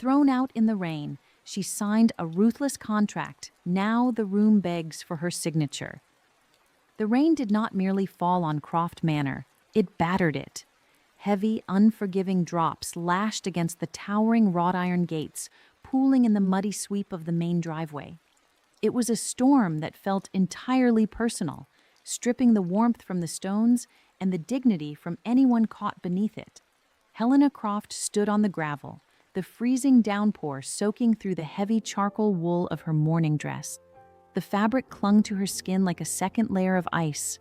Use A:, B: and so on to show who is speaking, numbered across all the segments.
A: Thrown out in the rain, she signed a ruthless contract. Now the room begs for her signature. The rain did not merely fall on Croft Manor, it battered it. Heavy, unforgiving drops lashed against the towering wrought iron gates, pooling in the muddy sweep of the main driveway. It was a storm that felt entirely personal, stripping the warmth from the stones and the dignity from anyone caught beneath it. Helena Croft stood on the gravel, the freezing downpour soaking through the heavy charcoal wool of her mourning dress. The fabric clung to her skin like a second layer of ice.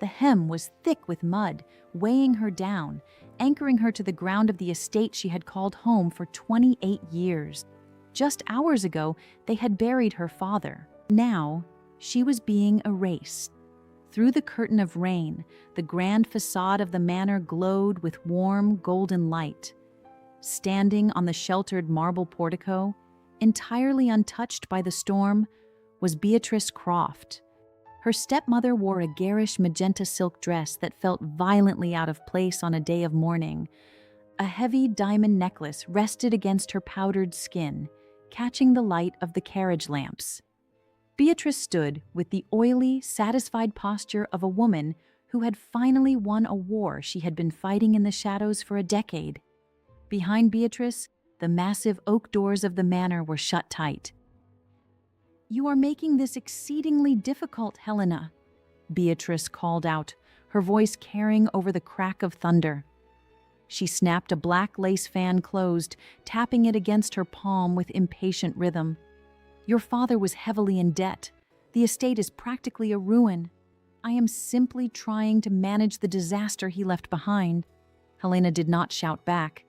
A: The hem was thick with mud, weighing her down, anchoring her to the ground of the estate she had called home for 28 years. Just hours ago, they had buried her father. Now, she was being erased. Through the curtain of rain, the grand facade of the manor glowed with warm, golden light. Standing on the sheltered marble portico, entirely untouched by the storm, was Beatrice Croft. Her stepmother wore a garish magenta silk dress that felt violently out of place on a day of mourning. A heavy diamond necklace rested against her powdered skin, catching the light of the carriage lamps. Beatrice stood with the oily, satisfied posture of a woman who had finally won a war she had been fighting in the shadows for a decade. Behind Beatrice, the massive oak doors of the manor were shut tight. "You are making this exceedingly difficult, Helena," Beatrice called out, her voice carrying over the crack of thunder. She snapped a black lace fan closed, tapping it against her palm with impatient rhythm. "Your father was heavily in debt. The estate is practically a ruin. I am simply trying to manage the disaster he left behind." Helena did not shout back.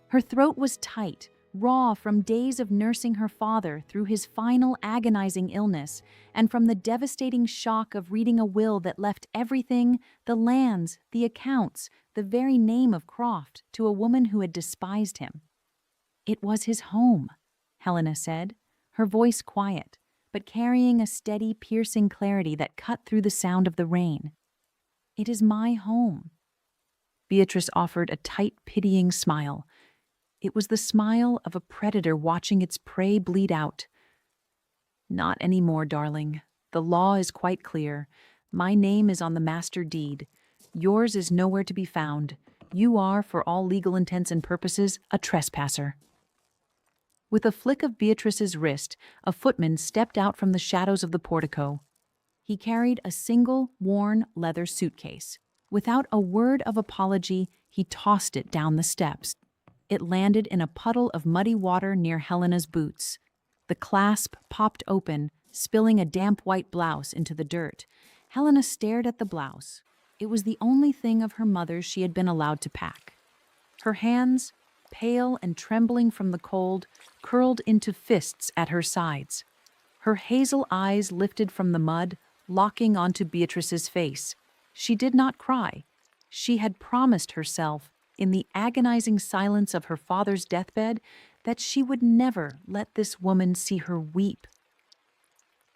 A: Her throat was tight, raw from days of nursing her father through his final agonizing illness, and from the devastating shock of reading a will that left everything, the lands, the accounts, the very name of Croft, to a woman who had despised him. "It was his home," Helena said, her voice quiet, but carrying a steady, piercing clarity that cut through the sound of the rain. "It is my home." Beatrice offered a tight, pitying smile. It was the smile of a predator watching its prey bleed out. "Not anymore, darling. The law is quite clear. My name is on the master deed. Yours is nowhere to be found. You are, for all legal intents and purposes, a trespasser." With a flick of Beatrice's wrist, a footman stepped out from the shadows of the portico. He carried a single, worn leather suitcase. Without a word of apology, he tossed it down the steps. It landed in a puddle of muddy water near Helena's boots. The clasp popped open, spilling a damp white blouse into the dirt. Helena stared at the blouse. It was the only thing of her mother's she had been allowed to pack. Her hands, pale and trembling from the cold, curled into fists at her sides. Her hazel eyes lifted from the mud, locking onto Beatrice's face. She did not cry. She had promised herself, in the agonizing silence of her father's deathbed, that she would never let this woman see her weep.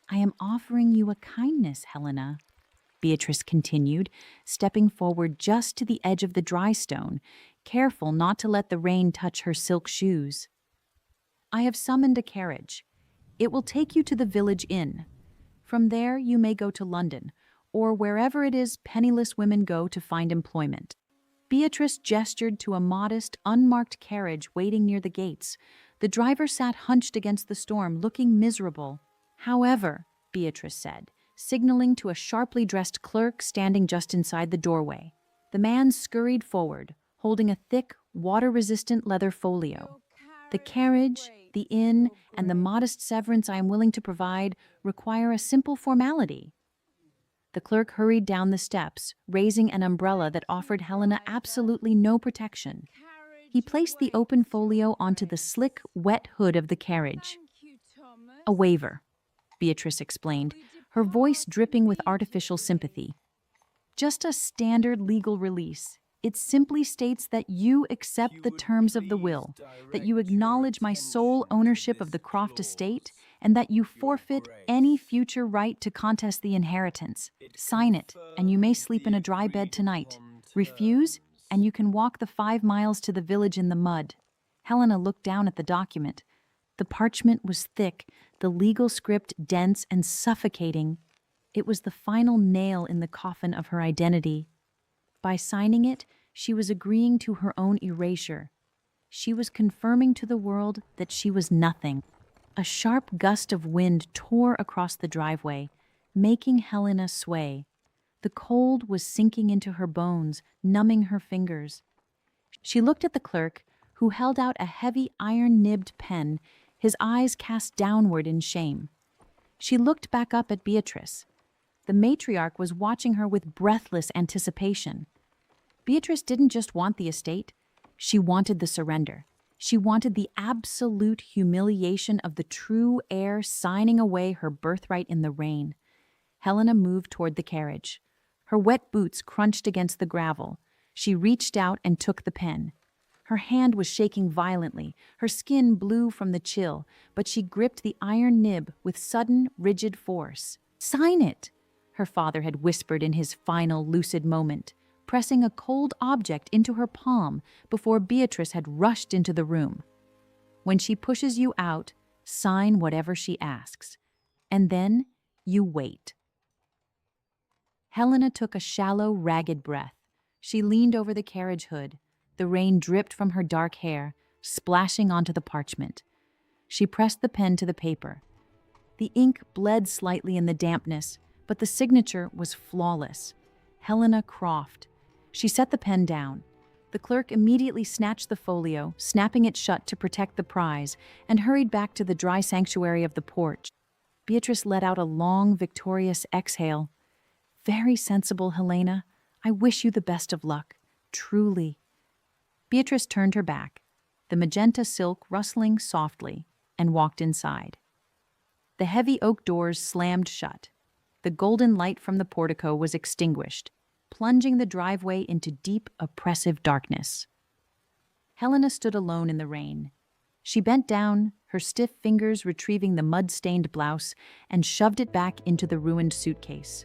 A: "I am offering you a kindness, Helena," Beatrice continued, stepping forward just to the edge of the dry stone, careful not to let the rain touch her silk shoes. "I have summoned a carriage. It will take you to the village inn. From there you may go to London, or wherever it is penniless women go to find employment." Beatrice gestured to a modest, unmarked carriage waiting near the gates. The driver sat hunched against the storm, looking miserable. "However," Beatrice said, signaling to a sharply dressed clerk standing just inside the doorway. The man scurried forward, holding a thick, water-resistant leather folio. "The carriage, the inn, and the modest severance I am willing to provide require a simple formality." The clerk hurried down the steps, raising an umbrella that offered Helena absolutely no protection. He placed the open folio onto the slick, wet hood of the carriage. "A waiver," Beatrice explained, her voice dripping with artificial sympathy. "Just a standard legal release. It simply states that you accept the terms of the will, that you acknowledge my sole ownership of the Croft estate, and that you forfeit any future right to contest the inheritance. Sign it, and you may sleep in a dry bed tonight. Refuse, and you can walk the 5 miles to the village in the mud." Helena looked down at the document. The parchment was thick, the legal script dense and suffocating. It was the final nail in the coffin of her identity. By signing it, she was agreeing to her own erasure. She was confirming to the world that she was nothing. A sharp gust of wind tore across the driveway, making Helena sway. The cold was sinking into her bones, numbing her fingers. She looked at the clerk, who held out a heavy iron-nibbed pen, his eyes cast downward in shame. She looked back up at Beatrice. The matriarch was watching her with breathless anticipation. Beatrice didn't just want the estate. She wanted the surrender. She wanted the absolute humiliation of the true heir signing away her birthright in the rain. Helena moved toward the carriage. Her wet boots crunched against the gravel. She reached out and took the pen. Her hand was shaking violently, her skin blue from the chill, but she gripped the iron nib with sudden, rigid force. "Sign it," her father had whispered in his final lucid moment, pressing a cold object into her palm before Beatrice had rushed into the room. "When she pushes you out, sign whatever she asks. And then you wait." Helena took a shallow, ragged breath. She leaned over the carriage hood. The rain dripped from her dark hair, splashing onto the parchment. She pressed the pen to the paper. The ink bled slightly in the dampness, but the signature was flawless. Helena Croft. She set the pen down. The clerk immediately snatched the folio, snapping it shut to protect the prize, and hurried back to the dry sanctuary of the porch. Beatrice let out a long, victorious exhale. "Very sensible, Helena. I wish you the best of luck. Truly." Beatrice turned her back, the magenta silk rustling softly, and walked inside. The heavy oak doors slammed shut. The golden light from the portico was extinguished, plunging the driveway into deep, oppressive darkness. Helena stood alone in the rain. She bent down, her stiff fingers retrieving the mud-stained blouse, and shoved it back into the ruined suitcase.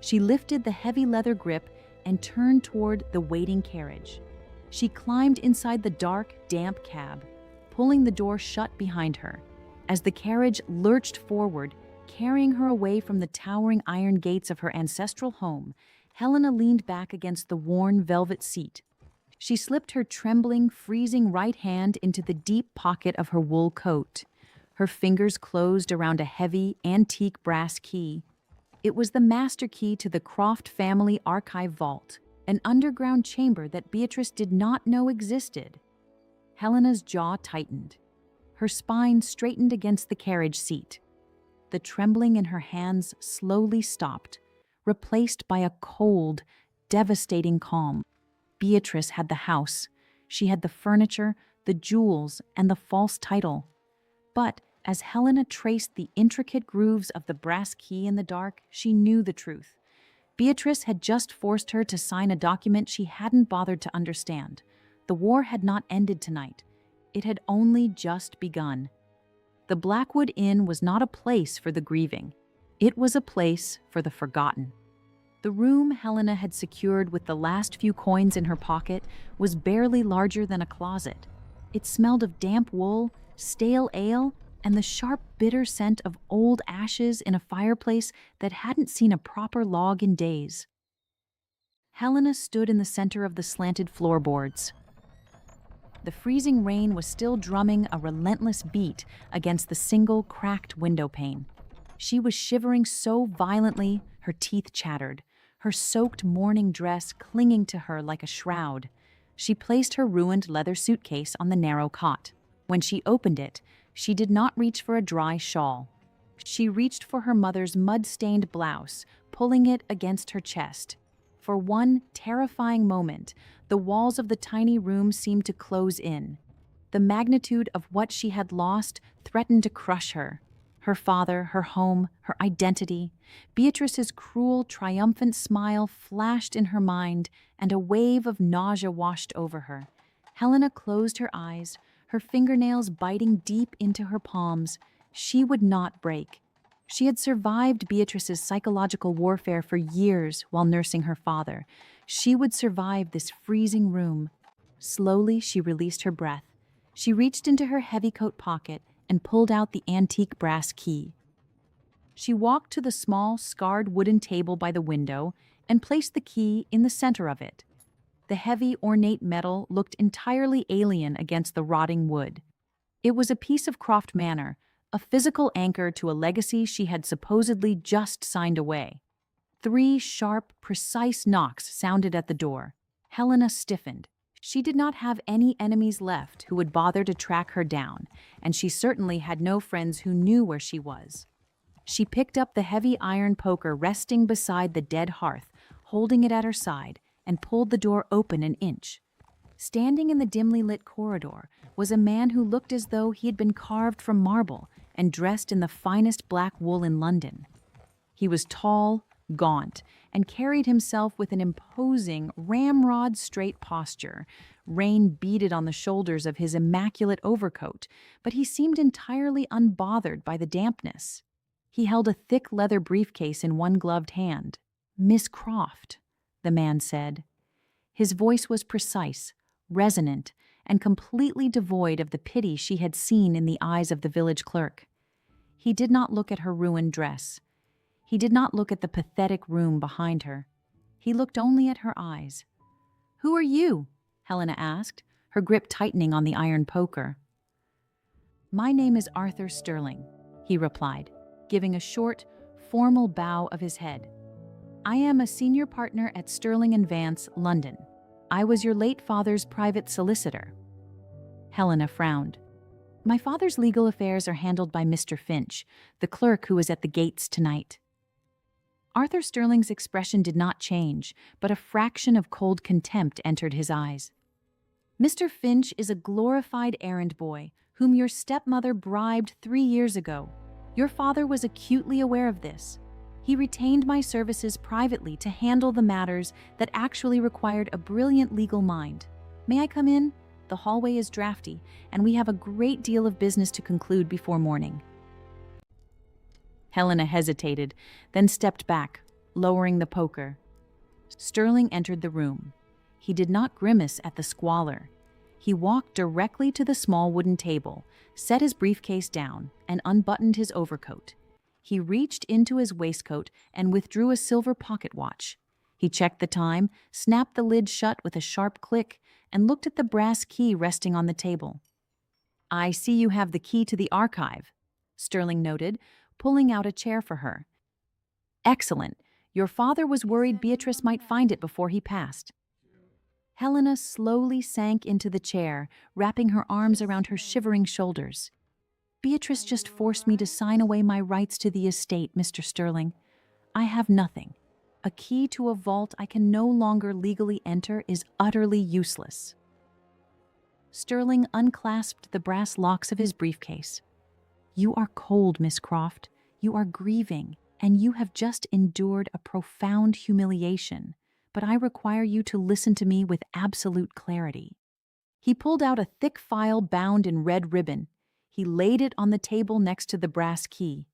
A: She lifted the heavy leather grip and turned toward the waiting carriage. She climbed inside the dark, damp cab, pulling the door shut behind her. As the carriage lurched forward, carrying her away from the towering iron gates of her ancestral home, Helena leaned back against the worn velvet seat. She slipped her trembling, freezing right hand into the deep pocket of her wool coat. Her fingers closed around a heavy, antique brass key. It was the master key to the Croft family archive vault, an underground chamber that Beatrice did not know existed. Helena's jaw tightened. Her spine straightened against the carriage seat. The trembling in her hands slowly stopped, replaced by a cold, devastating calm. Beatrice had the house. She had the furniture, the jewels, and the false title. But as Helena traced the intricate grooves of the brass key in the dark, she knew the truth. Beatrice had just forced her to sign a document she hadn't bothered to understand. The war had not ended tonight. It had only just begun. The Blackwood Inn was not a place for the grieving. It was a place for the forgotten. The room Helena had secured with the last few coins in her pocket was barely larger than a closet. It smelled of damp wool, stale ale, and the sharp, bitter scent of old ashes in a fireplace that hadn't seen a proper log in days. Helena stood in the center of the slanted floorboards. The freezing rain was still drumming a relentless beat against the single, cracked window pane. She was shivering so violently, her teeth chattered, her soaked morning dress clinging to her like a shroud. She placed her ruined leather suitcase on the narrow cot. When she opened it, she did not reach for a dry shawl. She reached for her mother's mud-stained blouse, pulling it against her chest. For one terrifying moment, the walls of the tiny room seemed to close in. The magnitude of what she had lost threatened to crush her. Her father, her home, her identity. Beatrice's cruel, triumphant smile flashed in her mind, and a wave of nausea washed over her. Helena closed her eyes, her fingernails biting deep into her palms. She would not break. She had survived Beatrice's psychological warfare for years while nursing her father. She would survive this freezing room. Slowly, she released her breath. She reached into her heavy coat pocket and pulled out the antique brass key. She walked to the small, scarred wooden table by the window and placed the key in the center of it. The heavy, ornate metal looked entirely alien against the rotting wood. It was a piece of Croft Manor, a physical anchor to a legacy she had supposedly just signed away. 3 sharp, precise knocks sounded at the door. Helena stiffened. She did not have any enemies left who would bother to track her down, and she certainly had no friends who knew where she was. She picked up the heavy iron poker resting beside the dead hearth, holding it at her side, and pulled the door open an inch. Standing in the dimly lit corridor was a man who looked as though he had been carved from marble and dressed in the finest black wool in London. He was tall, gaunt, and carried himself with an imposing, ramrod-straight posture. Rain beaded on the shoulders of his immaculate overcoat, but he seemed entirely unbothered by the dampness. He held a thick leather briefcase in one gloved hand. "Miss Croft," the man said. His voice was precise, resonant, and completely devoid of the pity she had seen in the eyes of the village clerk. He did not look at her ruined dress. He did not look at the pathetic room behind her. He looked only at her eyes. "Who are you?" Helena asked, her grip tightening on the iron poker. "My name is Arthur Sterling," he replied, giving a short, formal bow of his head. "I am a senior partner at Sterling & Vance, London. I was your late father's private solicitor." Helena frowned. "My father's legal affairs are handled by Mr. Finch, the clerk who was at the gates tonight." Arthur Sterling's expression did not change, but a fraction of cold contempt entered his eyes. "Mr. Finch is a glorified errand boy whom your stepmother bribed 3 years ago. Your father was acutely aware of this. He retained my services privately to handle the matters that actually required a brilliant legal mind. May I come in? The hallway is drafty, and we have a great deal of business to conclude before morning." Helena hesitated, then stepped back, lowering the poker. Sterling entered the room. He did not grimace at the squalor. He walked directly to the small wooden table, set his briefcase down, and unbuttoned his overcoat. He reached into his waistcoat and withdrew a silver pocket watch. He checked the time, snapped the lid shut with a sharp click, and looked at the brass key resting on the table. "I see you have the key to the archive," Sterling noted, pulling out a chair for her. "Excellent. Your father was worried Beatrice might find it before he passed." Helena slowly sank into the chair, wrapping her arms around her shivering shoulders. "Beatrice just forced me to sign away my rights to the estate, Mr. Sterling. I have nothing. A key to a vault I can no longer legally enter is utterly useless." Sterling unclasped the brass locks of his briefcase. "You are cold, Miss Croft. You are grieving, and you have just endured a profound humiliation, but I require you to listen to me with absolute clarity." He pulled out a thick file bound in red ribbon. He laid it on the table next to the brass key.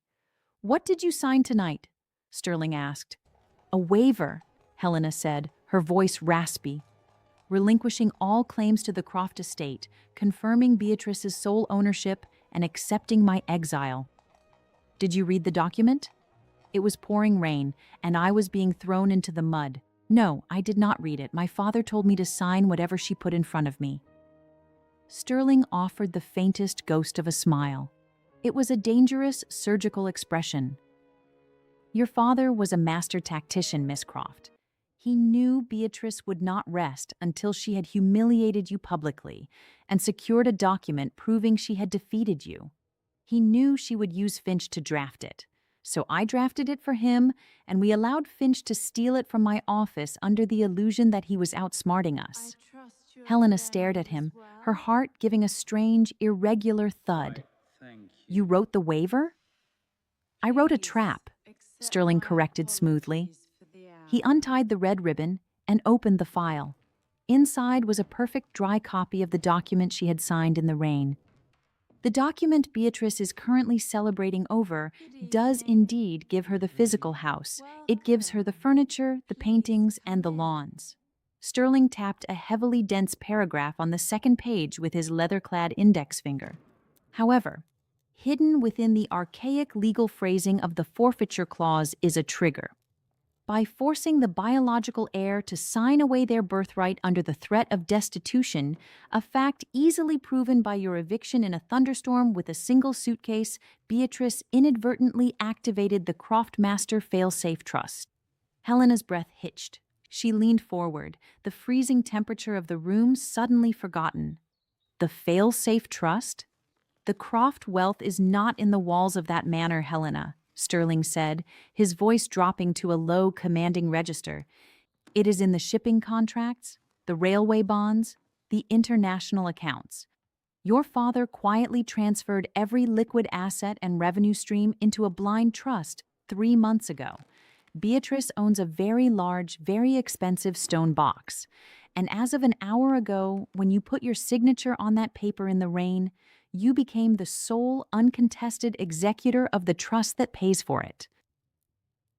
A: "What did you sign tonight?" Sterling asked. "A waiver," Helena said, her voice raspy. "Relinquishing all claims to the Croft estate, confirming Beatrice's sole ownership, and accepting my exile." "Did you read the document?" "It was pouring rain, and I was being thrown into the mud. No, I did not read it. My father told me to sign whatever she put in front of me." Sterling offered the faintest ghost of a smile. It was a dangerous, surgical expression. "Your father was a master tactician, Miss Croft. He knew Beatrice would not rest until she had humiliated you publicly and secured a document proving she had defeated you. He knew she would use Finch to draft it. So I drafted it for him, and we allowed Finch to steal it from my office under the illusion that he was outsmarting us." Helena stared at him, her heart giving a strange, irregular thud. "You wrote the waiver?" "I wrote a trap," Sterling corrected smoothly. He untied the red ribbon and opened the file. Inside was a perfect dry copy of the document she had signed in the rain. "The document Beatrice is currently celebrating over does indeed give her the physical house. It gives her the furniture, the paintings, and the lawns." Sterling tapped a heavily dense paragraph on the second page with his leather-clad index finger. However, hidden within the archaic legal phrasing of the forfeiture clause is a trigger. By forcing the biological heir to sign away their birthright under the threat of destitution, a fact easily proven by your eviction in a thunderstorm with a single suitcase, Beatrice inadvertently activated the Croft Master fail-safe trust. Helena's breath hitched. She leaned forward, the freezing temperature of the room suddenly forgotten. The fail-safe trust? The Croft wealth is not in the walls of that manor, Helena, Sterling said, his voice dropping to a low, commanding register. It is in the shipping contracts, the railway bonds, the international accounts. Your father quietly transferred every liquid asset and revenue stream into a blind trust 3 months ago. Beatrice owns a very large, very expensive stone box. And as of an hour ago, when you put your signature on that paper in the rain, you became the sole, uncontested executor of the trust that pays for it.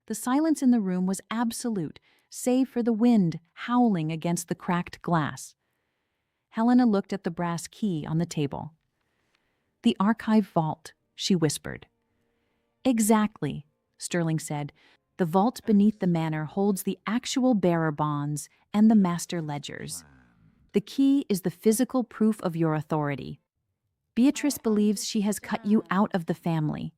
A: The silence in the room was absolute, save for the wind howling against the cracked glass. Helena looked at the brass key on the table. "The archive vault," she whispered. "Exactly," Sterling said. "The vault beneath the manor holds the actual bearer bonds and the master ledgers. The key is the physical proof of your authority. Beatrice believes she has cut you out of the family.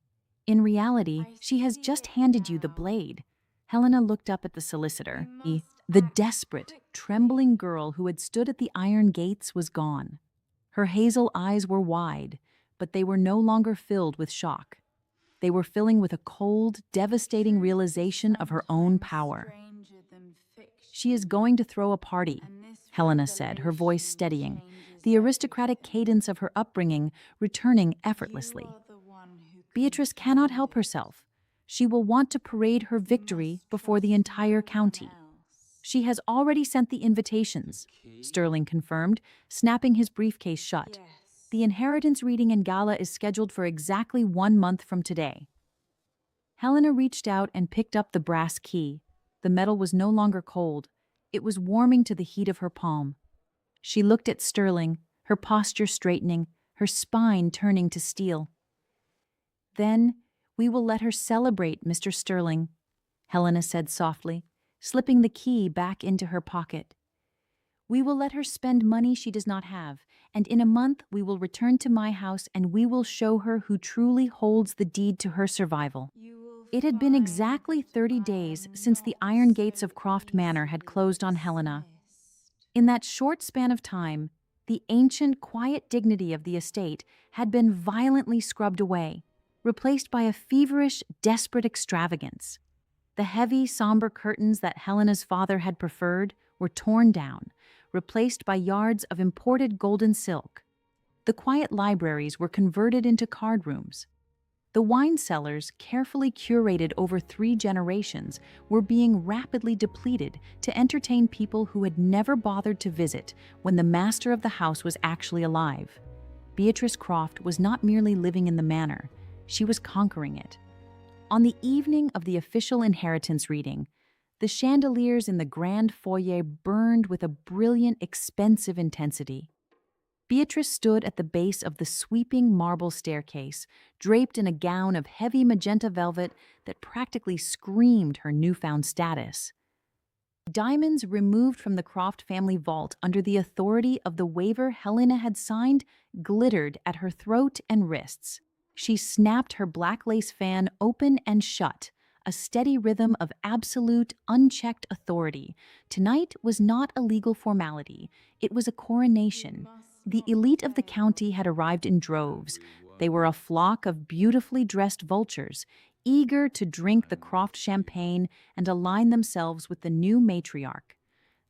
A: In reality, she has just handed you the blade." Helena looked up at the solicitor. The desperate, trembling girl who had stood at the iron gates was gone. Her hazel eyes were wide, but they were no longer filled with shock. They were filling with a cold, devastating realization of her own power. "She is going to throw a party," Helena said, her voice steadying, the aristocratic cadence of her upbringing returning effortlessly. "Beatrice cannot help herself. She will want to parade her victory before the entire county." "She has already sent the invitations," Sterling confirmed, snapping his briefcase shut. "The inheritance reading and gala is scheduled for exactly 1 month from today." Helena reached out and picked up the brass key. The metal was no longer cold. It was warming to the heat of her palm. She looked at Sterling, her posture straightening, her spine turning to steel. "Then we will let her celebrate, Mr. Sterling," Helena said softly, slipping the key back into her pocket. "We will let her spend money she does not have, and in a month we will return to my house and we will show her who truly holds the deed to her survival." It had been exactly 30 days since the iron gates of Croft Manor had closed on Helena. In that short span of time, the ancient, quiet dignity of the estate had been violently scrubbed away, replaced by a feverish, desperate extravagance. The heavy, somber curtains that Helena's father had preferred were torn down, replaced by yards of imported golden silk. The quiet libraries were converted into card rooms. The wine cellars, carefully curated over 3 generations, were being rapidly depleted to entertain people who had never bothered to visit when the master of the house was actually alive. Beatrice Croft was not merely living in the manor, she was conquering it. On the evening of the official inheritance reading, the chandeliers in the grand foyer burned with a brilliant, expensive intensity. Beatrice stood at the base of the sweeping marble staircase, draped in a gown of heavy magenta velvet that practically screamed her newfound status. Diamonds removed from the Croft family vault under the authority of the waiver Helena had signed glittered at her throat and wrists. She snapped her black lace fan open and shut, a steady rhythm of absolute, unchecked authority. Tonight was not a legal formality. It was a coronation. The elite of the county had arrived in droves. They were a flock of beautifully dressed vultures, eager to drink the Croft champagne and align themselves with the new matriarch.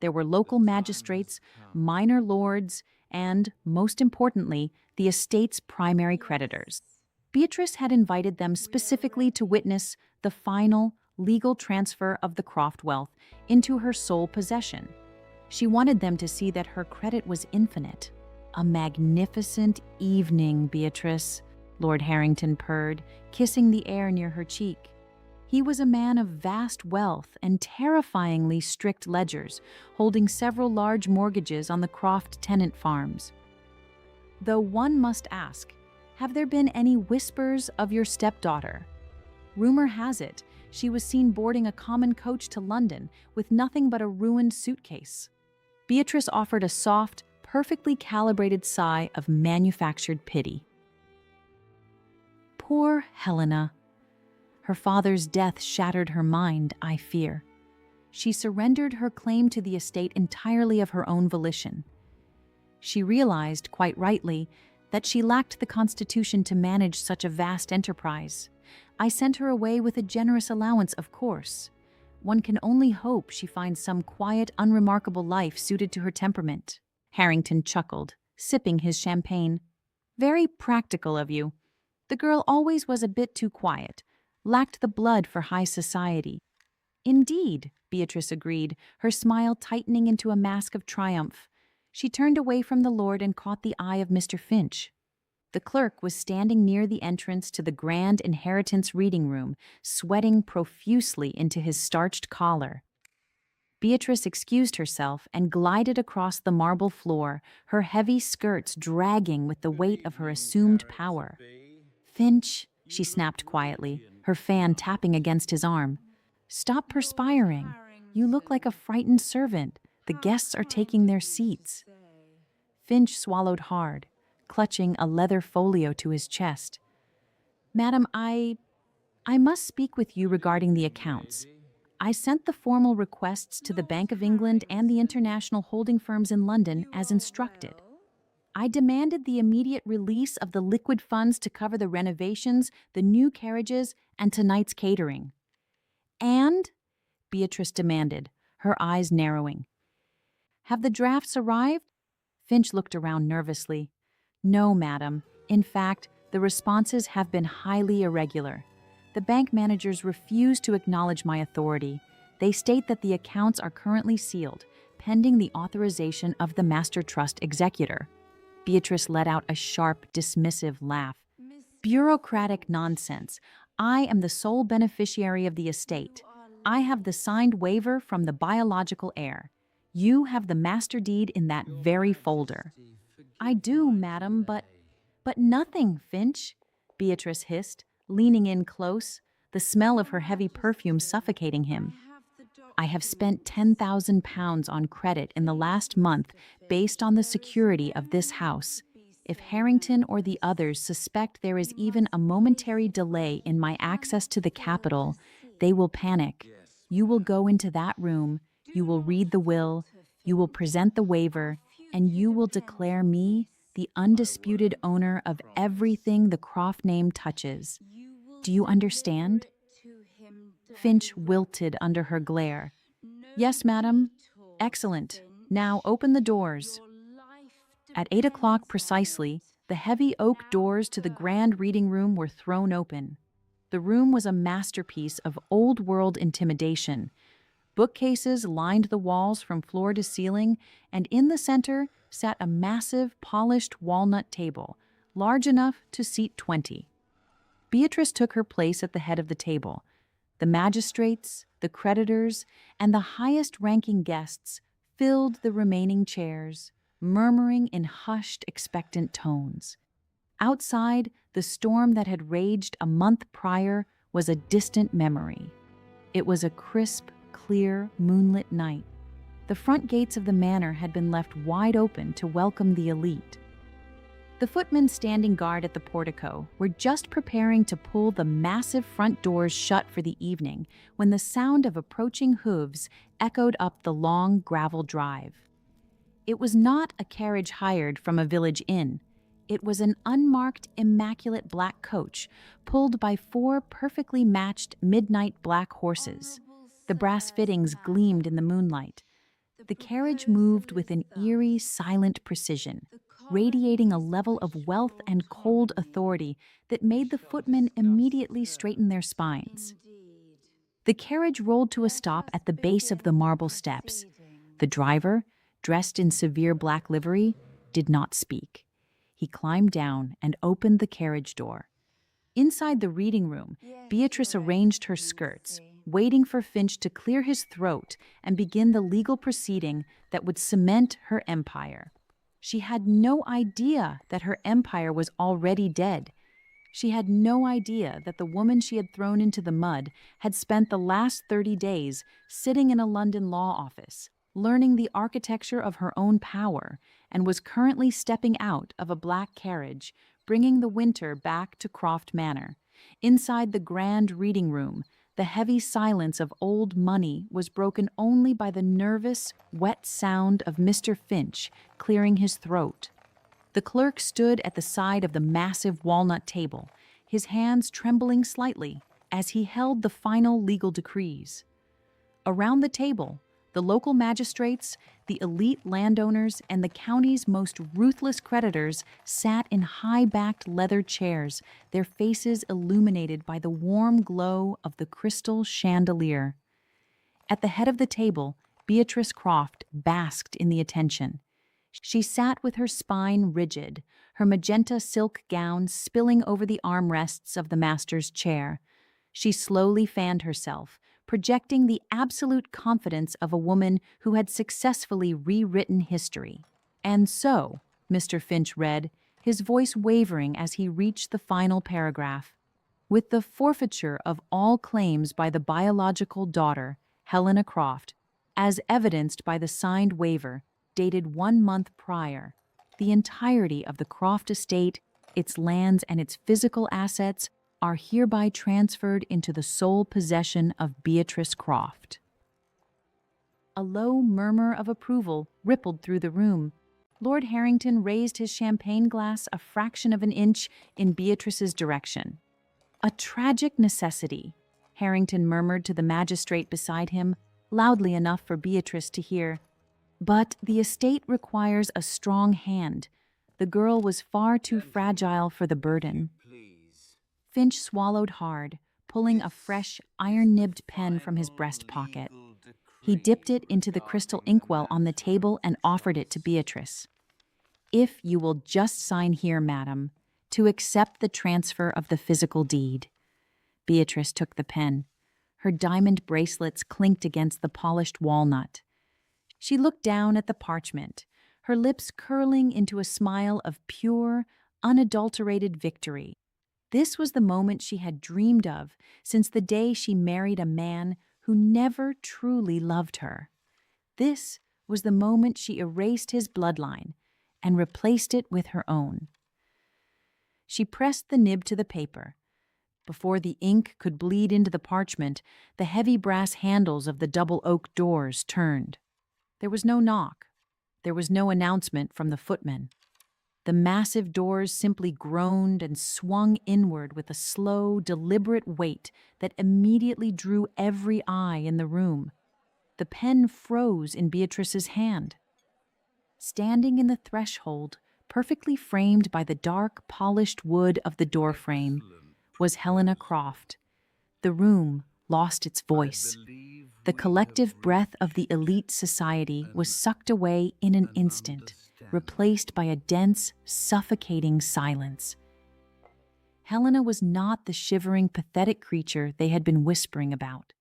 A: There were local magistrates, minor lords, and, most importantly, the estate's primary creditors. Beatrice had invited them specifically to witness the final, legal transfer of the Croft wealth into her sole possession. She wanted them to see that her credit was infinite. "A magnificent evening, Beatrice," Lord Harrington purred, kissing the air near her cheek. He was a man of vast wealth and terrifyingly strict ledgers, holding several large mortgages on the Croft tenant farms. Though one must ask, have there been any whispers of your stepdaughter? Rumor has it, she was seen boarding a common coach to London with nothing but a ruined suitcase. Beatrice offered a soft, perfectly calibrated sigh of manufactured pity. Poor Helena. Her father's death shattered her mind, I fear. She surrendered her claim to the estate entirely of her own volition. She realized, quite rightly, that she lacked the constitution to manage such a vast enterprise. I sent her away with a generous allowance, of course. One can only hope she finds some quiet, unremarkable life suited to her temperament. Harrington chuckled, sipping his champagne. Very practical of you. The girl always was a bit too quiet, lacked the blood for high society. Indeed, Beatrice agreed, her smile tightening into a mask of triumph. She turned away from the lord and caught the eye of Mr. Finch. The clerk was standing near the entrance to the grand inheritance reading room, sweating profusely into his starched collar. Beatrice excused herself and glided across the marble floor, her heavy skirts dragging with the weight of her assumed power. Finch, she snapped quietly, her fan tapping against his arm. Stop perspiring. You look like a frightened servant. The guests are taking their seats. Finch swallowed hard, clutching a leather folio to his chest. Madam, I must speak with you regarding the accounts. I sent the formal requests to the Bank of England and the international holding firms in London as instructed. I demanded the immediate release of the liquid funds to cover the renovations, the new carriages, and tonight's catering. And, Beatrice demanded, her eyes narrowing. Have the drafts arrived? Finch looked around nervously. No, madam. In fact, the responses have been highly irregular. The bank managers refuse to acknowledge my authority. They state that the accounts are currently sealed, pending the authorization of the Master Trust executor. Beatrice let out a sharp, dismissive laugh. Bureaucratic nonsense. I am the sole beneficiary of the estate. I have the signed waiver from the biological heir. You have the master deed in that very folder. I do, madam, but nothing, Finch, Beatrice hissed, leaning in close, the smell of her heavy perfume suffocating him. I have spent £10,000 on credit in the last month based on the security of this house. If Harrington or the others suspect there is even a momentary delay in my access to the capital, they will panic. You will go into that room, you will read the will, you will present the waiver, and you will declare me the undisputed owner of everything the Croft name touches. Do you understand? Finch wilted under her glare. Yes, madam. Excellent. Now open the doors. At 8 o'clock precisely, the heavy oak doors to the grand reading room were thrown open. The room was a masterpiece of old-world intimidation. Bookcases lined the walls from floor to ceiling, and in the center sat a massive, polished walnut table, large enough to seat 20. Beatrice took her place at the head of the table. The magistrates, the creditors, and the highest-ranking guests filled the remaining chairs, murmuring in hushed, expectant tones. Outside, the storm that had raged a month prior was a distant memory. It was a crisp, clear, moonlit night. The front gates of the manor had been left wide open to welcome the elite. The footmen standing guard at the portico were just preparing to pull the massive front doors shut for the evening when the sound of approaching hooves echoed up the long gravel drive. It was not a carriage hired from a village inn. It was an unmarked, immaculate black coach pulled by 4 perfectly matched midnight black horses. The brass fittings gleamed in the moonlight. The carriage moved with an eerie, silent precision, radiating a level of wealth and cold authority that made the footmen immediately straighten their spines. The carriage rolled to a stop at the base of the marble steps. The driver, dressed in severe black livery, did not speak. He climbed down and opened the carriage door. Inside the reading room, Beatrice arranged her skirts, waiting for Finch to clear his throat and begin the legal proceeding that would cement her empire. She had no idea that her empire was already dead. She had no idea that the woman she had thrown into the mud had spent the last 30 days sitting in a London law office, learning the architecture of her own power, and was currently stepping out of a black carriage, bringing the winter back to Croft Manor. Inside the grand reading room, the heavy silence of old money was broken only by the nervous, wet sound of Mr. Finch clearing his throat. The clerk stood at the side of the massive walnut table, his hands trembling slightly as he held the final legal decrees. Around the table, the local magistrates, the elite landowners, and the county's most ruthless creditors sat in high-backed leather chairs, their faces illuminated by the warm glow of the crystal chandelier. At the head of the table, Beatrice Croft basked in the attention. She sat with her spine rigid, her magenta silk gown spilling over the armrests of the master's chair. She slowly fanned herself, projecting the absolute confidence of a woman who had successfully rewritten history. "And so," Mr. Finch read, his voice wavering as he reached the final paragraph, "with the forfeiture of all claims by the biological daughter, Helena Croft, as evidenced by the signed waiver, dated 1 month prior, the entirety of the Croft estate, its lands and its physical assets are hereby transferred into the sole possession of Beatrice Croft." A low murmur of approval rippled through the room. Lord Harrington raised his champagne glass a fraction of an inch in Beatrice's direction. "A tragic necessity," Harrington murmured to the magistrate beside him, loudly enough for Beatrice to hear. "But the estate requires a strong hand. The girl was far too fragile for the burden." Finch swallowed hard, pulling a fresh, iron-nibbed pen from his breast pocket. He dipped it into the crystal inkwell on the table and offered it to Beatrice. "If you will just sign here, madam, to accept the transfer of the physical deed." Beatrice took the pen. Her diamond bracelets clinked against the polished walnut. She looked down at the parchment, her lips curling into a smile of pure, unadulterated victory. This was the moment she had dreamed of since the day she married a man who never truly loved her. This was the moment she erased his bloodline and replaced it with her own. She pressed the nib to the paper. Before the ink could bleed into the parchment, the heavy brass handles of the double oak doors turned. There was no knock. There was no announcement from the footman. The massive doors simply groaned and swung inward with a slow, deliberate weight that immediately drew every eye in the room. The pen froze in Beatrice's hand. Standing in the threshold, perfectly framed by the dark, polished wood of the doorframe, was Helena Croft. The room lost its voice. The collective breath of the elite society was sucked away in an instant, replaced by a dense, suffocating silence. Helena was not the shivering, pathetic creature they had been whispering about.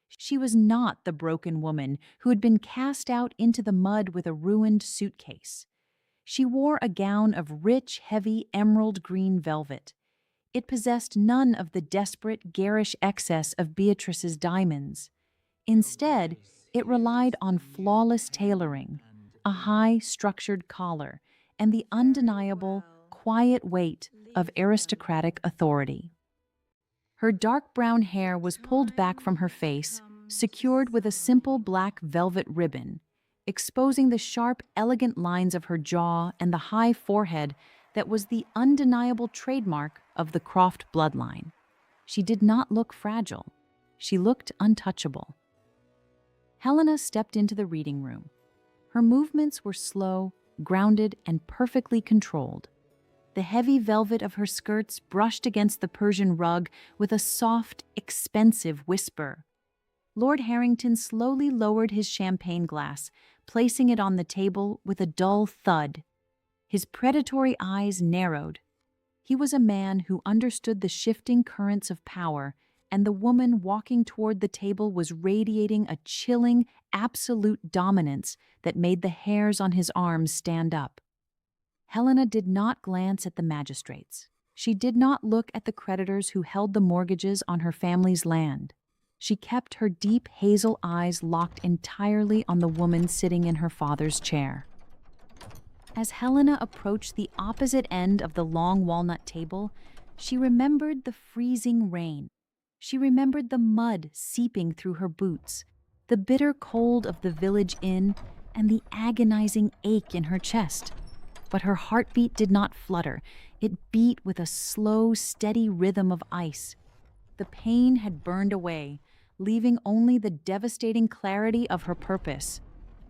A: She was not the broken woman who had been cast out into the mud with a ruined suitcase. She wore a gown of rich, heavy, emerald green velvet. It possessed none of the desperate, garish excess of Beatrice's diamonds. Instead, it relied on flawless tailoring, a high, structured collar, and the undeniable, quiet weight of aristocratic authority. Her dark brown hair was pulled back from her face, secured with a simple black velvet ribbon, exposing the sharp, elegant lines of her jaw and the high forehead that was the undeniable trademark of the Croft bloodline. She did not look fragile. She looked untouchable. Helena stepped into the reading room. Her movements were slow, grounded, and perfectly controlled. The heavy velvet of her skirts brushed against the Persian rug with a soft, expensive whisper. Lord Harrington slowly lowered his champagne glass, placing it on the table with a dull thud. His predatory eyes narrowed. He was a man who understood the shifting currents of power, and the woman walking toward the table was radiating a chilling, absolute dominance that made the hairs on his arms stand up. Helena did not glance at the magistrates. She did not look at the creditors who held the mortgages on her family's land. She kept her deep hazel eyes locked entirely on the woman sitting in her father's chair. As Helena approached the opposite end of the long walnut table, she remembered the freezing rain. She remembered the mud seeping through her boots, the bitter cold of the village inn, and the agonizing ache in her chest. But her heartbeat did not flutter. It beat with a slow, steady rhythm of ice. The pain had burned away, leaving only the devastating clarity of her purpose.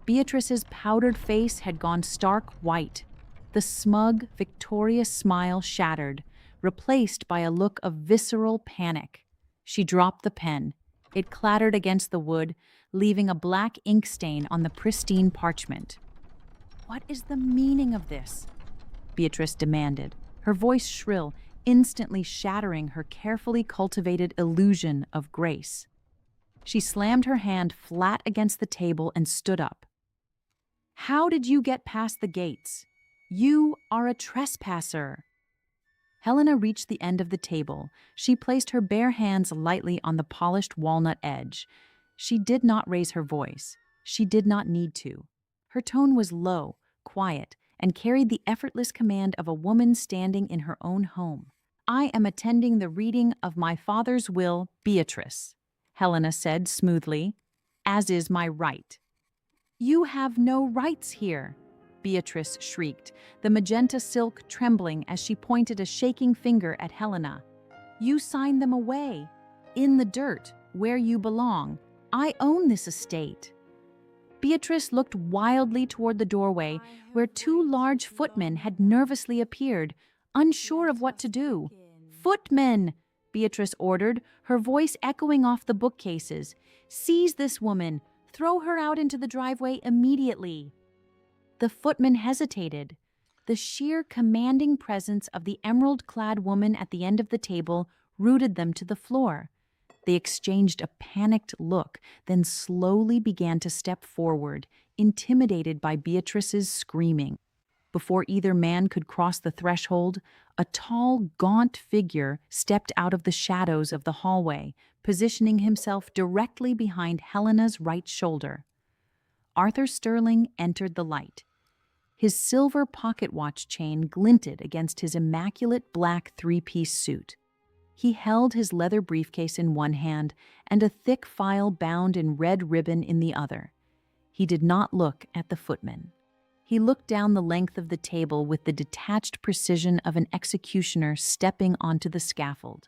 A: Beatrice's powdered face had gone stark white. The smug, victorious smile shattered, replaced by a look of visceral panic. She dropped the pen. It clattered against the wood, leaving a black ink stain on the pristine parchment. "What is the meaning of this?" Beatrice demanded, her voice shrill, instantly shattering her carefully cultivated illusion of grace. She slammed her hand flat against the table and stood up. "How did you get past the gates? You are a trespasser." Helena reached the end of the table. She placed her bare hands lightly on the polished walnut edge. She did not raise her voice. She did not need to. Her tone was low, quiet, and carried the effortless command of a woman standing in her own home. "I am attending the reading of my father's will, Beatrice," Helena said smoothly, "as is my right." "You have no rights here," Beatrice shrieked, the magenta silk trembling as she pointed a shaking finger at Helena. "You signed them away, in the dirt, where you belong. I own this estate." Beatrice looked wildly toward the doorway, where two large footmen had nervously appeared, unsure of what to do. "Footmen!" Beatrice ordered, her voice echoing off the bookcases. "Seize this woman! Throw her out into the driveway immediately." The footmen hesitated. The sheer commanding presence of the emerald-clad woman at the end of the table rooted them to the floor. They exchanged a panicked look, then slowly began to step forward, intimidated by Beatrice's screaming. Before either man could cross the threshold, a tall, gaunt figure stepped out of the shadows of the hallway, positioning himself directly behind Helena's right shoulder. Arthur Sterling entered the light. His silver pocket watch chain glinted against his immaculate black three-piece suit. He held his leather briefcase in one hand and a thick file bound in red ribbon in the other. He did not look at the footman. He looked down the length of the table with the detached precision of an executioner stepping onto the scaffold.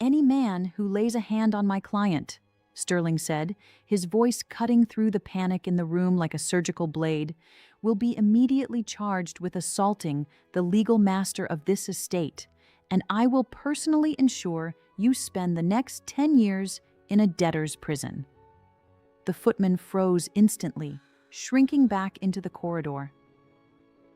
A: "Any man who lays a hand on my client," Sterling said, his voice cutting through the panic in the room like a surgical blade, "will be immediately charged with assaulting the legal master of this estate, and I will personally ensure you spend the next 10 years in a debtor's prison." The footman froze instantly, shrinking back into the corridor.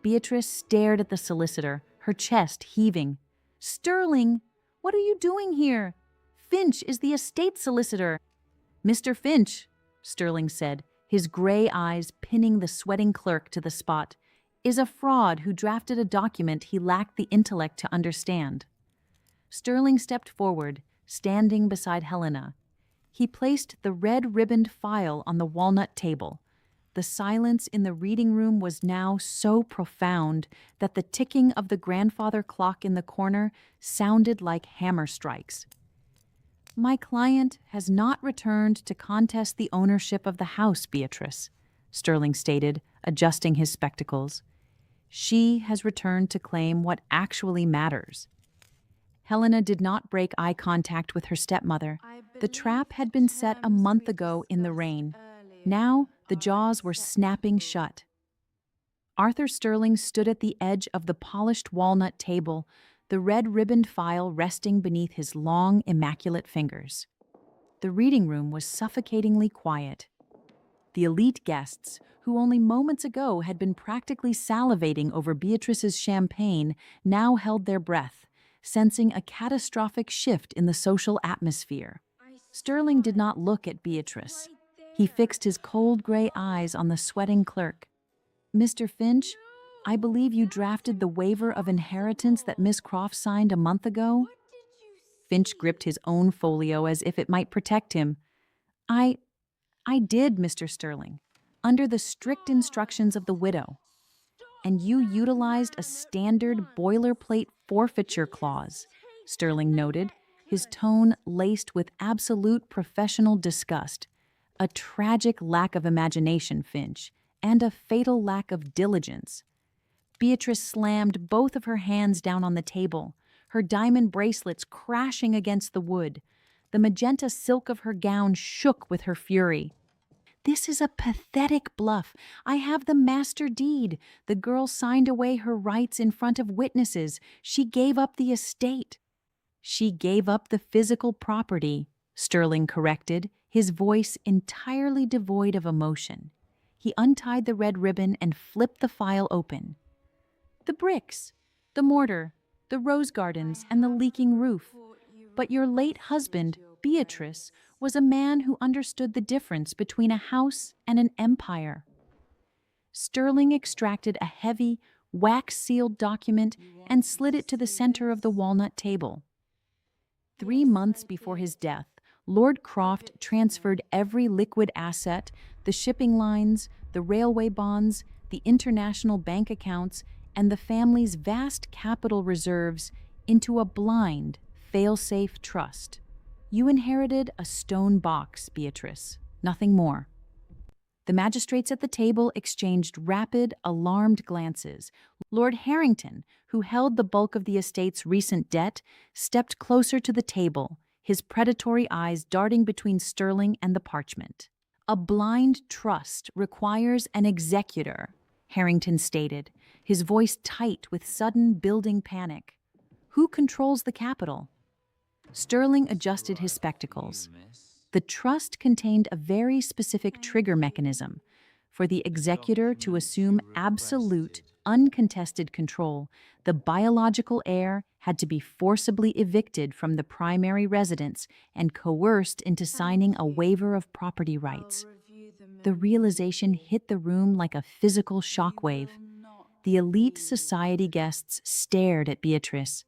A: Beatrice stared at the solicitor, her chest heaving. "Sterling, what are you doing here? Finch is the estate solicitor." "Mr. Finch," Sterling said, his gray eyes pinning the sweating clerk to the spot, "is a fraud who drafted a document he lacked the intellect to understand." Sterling stepped forward, standing beside Helena. He placed the red-ribboned file on the walnut table. The silence in the reading room was now so profound that the ticking of the grandfather clock in the corner sounded like hammer strikes. "My client has not returned to contest the ownership of the house, Beatrice," Sterling stated, adjusting his spectacles. "She has returned to claim what actually matters." Helena did not break eye contact with her stepmother. The trap had been set a month ago in the rain. Now the jaws were snapping shut. Arthur Sterling stood at the edge of the polished walnut table, the red-ribboned file resting beneath his long, immaculate fingers. The reading room was suffocatingly quiet. The elite guests, who only moments ago had been practically salivating over Beatrice's champagne, now held their breath, sensing a catastrophic shift in the social atmosphere. Sterling did not look at Beatrice. He fixed his cold gray eyes on the sweating clerk. "Mr. Finch, I believe you drafted the waiver of inheritance that Miss Croft signed a month ago?" Finch gripped his own folio as if it might protect him. I did, Mr. Sterling, under the strict instructions of the widow. "And you utilized a standard boilerplate forfeiture clause," Sterling noted, his tone laced with absolute professional disgust. "A tragic lack of imagination, Finch, and a fatal lack of diligence." Beatrice slammed both of her hands down on the table, her diamond bracelets crashing against the wood. The magenta silk of her gown shook with her fury. "This is a pathetic bluff. I have the master deed. The girl signed away her rights in front of witnesses. She gave up the estate." "She gave up the physical property," Sterling corrected, his voice entirely devoid of emotion. He untied the red ribbon and flipped the file open. "The bricks, the mortar, the rose gardens, and the leaking roof. But your late husband, Beatrice, was a man who understood the difference between a house and an empire." Sterling extracted a heavy, wax-sealed document and slid it to the center of the walnut table. 3 months before his death, Lord Croft transferred every liquid asset, the shipping lines, the railway bonds, the international bank accounts, and the family's vast capital reserves into a blind, fail-safe trust. "You inherited a stone box, Beatrice, nothing more." The magistrates at the table exchanged rapid, alarmed glances. Lord Harrington, who held the bulk of the estate's recent debt, stepped closer to the table, his predatory eyes darting between Sterling and the parchment. "A blind trust requires an executor," Harrington stated, his voice tight with sudden building panic. "Who controls the capital?" Sterling adjusted his spectacles. The trust contained a very specific trigger mechanism. For the executor to assume absolute, uncontested control, the biological heir had to be forcibly evicted from the primary residence and coerced into signing a waiver of property rights. The realization hit the room like a physical shockwave. The elite society guests stared at Beatrice.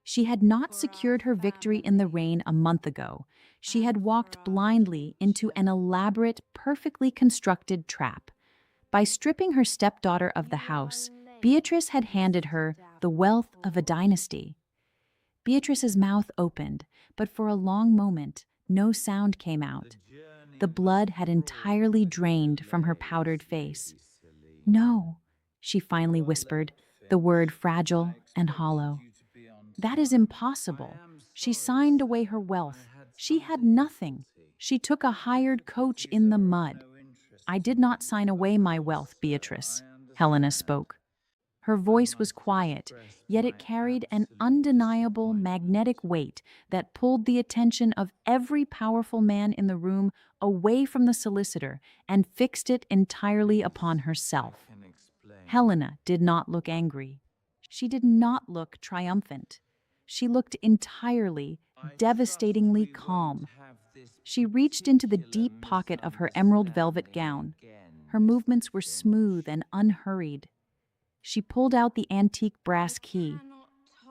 A: She had not secured her victory in the rain a month ago. She had walked blindly into an elaborate, perfectly constructed trap. By stripping her stepdaughter of the house, Beatrice had handed her the wealth of a dynasty. Beatrice's mouth opened, but for a long moment, no sound came out. The blood had entirely drained from her powdered face. "No," she finally whispered, the word fragile and hollow. "That is impossible. She signed away her wealth. She had nothing. She took a hired coach in the mud." "I did not sign away my wealth, Beatrice," Helena spoke. Her voice was quiet, yet it carried an undeniable magnetic weight that pulled the attention of every powerful man in the room away from the solicitor and fixed it entirely upon herself. Helena did not look angry. She did not look triumphant. She looked entirely, devastatingly calm. She reached into the deep pocket of her emerald velvet gown. Her movements were smooth and unhurried. She pulled out the antique brass key.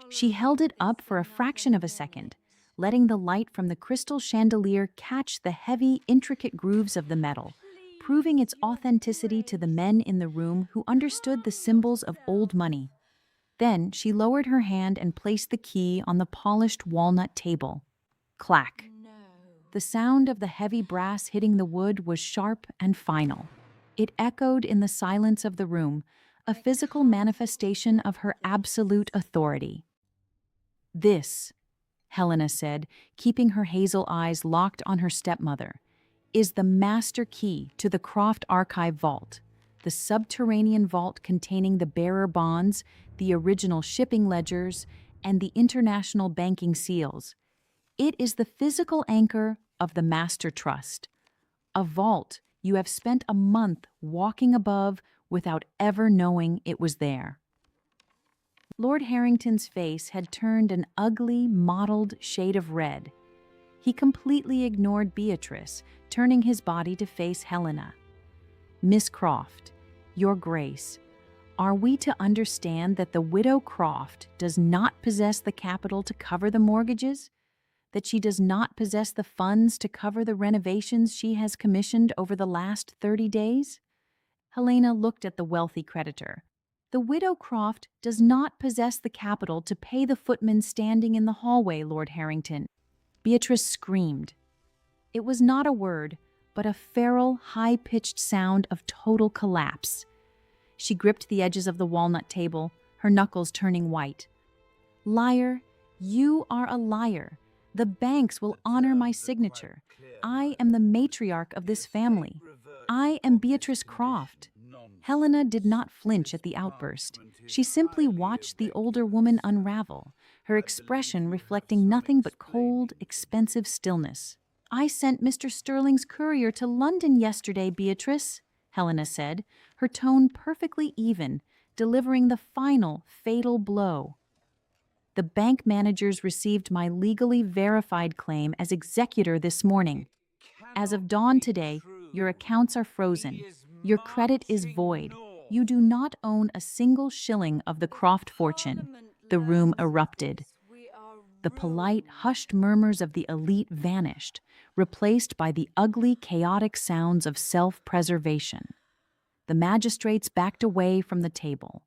A: She held it up for a fraction of a second, letting the light from the crystal chandelier catch the heavy, intricate grooves of the metal, proving its authenticity to the men in the room who understood the symbols of old money. Then she lowered her hand and placed the key on the polished walnut table. Clack. The sound of the heavy brass hitting the wood was sharp and final. It echoed in the silence of the room, a physical manifestation of her absolute authority. "This," Helena said, keeping her hazel eyes locked on her stepmother, "is the master key to the Croft Archive Vault, the subterranean vault containing the bearer bonds, the original shipping ledgers, and the international banking seals. It is the physical anchor of the master trust, a vault You have spent a month walking above without ever knowing it was there." Lord Harrington's face had turned an ugly, mottled shade of red. He completely ignored Beatrice, turning his body to face Helena. "Miss Croft, Your Grace, are we to understand that the widow Croft does not possess the capital to cover the mortgages? That she does not possess the funds to cover the renovations she has commissioned over the last 30 days?" Helena looked at the wealthy creditor. "The widow Croft does not possess the capital to pay the footman standing in the hallway, Lord Harrington." Beatrice screamed. It was not a word, but a feral, high-pitched sound of total collapse. She gripped the edges of the walnut table, her knuckles turning white. "Liar, you are a liar. The banks will honor my signature. I am the matriarch of this family. I am Beatrice Croft." Helena did not flinch at the outburst. She simply watched the older woman unravel, her expression reflecting nothing but cold, expensive stillness. "I sent Mr. Sterling's courier to London yesterday, Beatrice," Helena said, her tone perfectly even, delivering the final, fatal blow. "The bank managers received my legally verified claim as executor this morning. As of dawn today, your accounts are frozen. Your credit is void. You do not own a single shilling of the Croft fortune." The room erupted. The polite, hushed murmurs of the elite vanished, replaced by the ugly, chaotic sounds of self-preservation. The magistrates backed away from the table.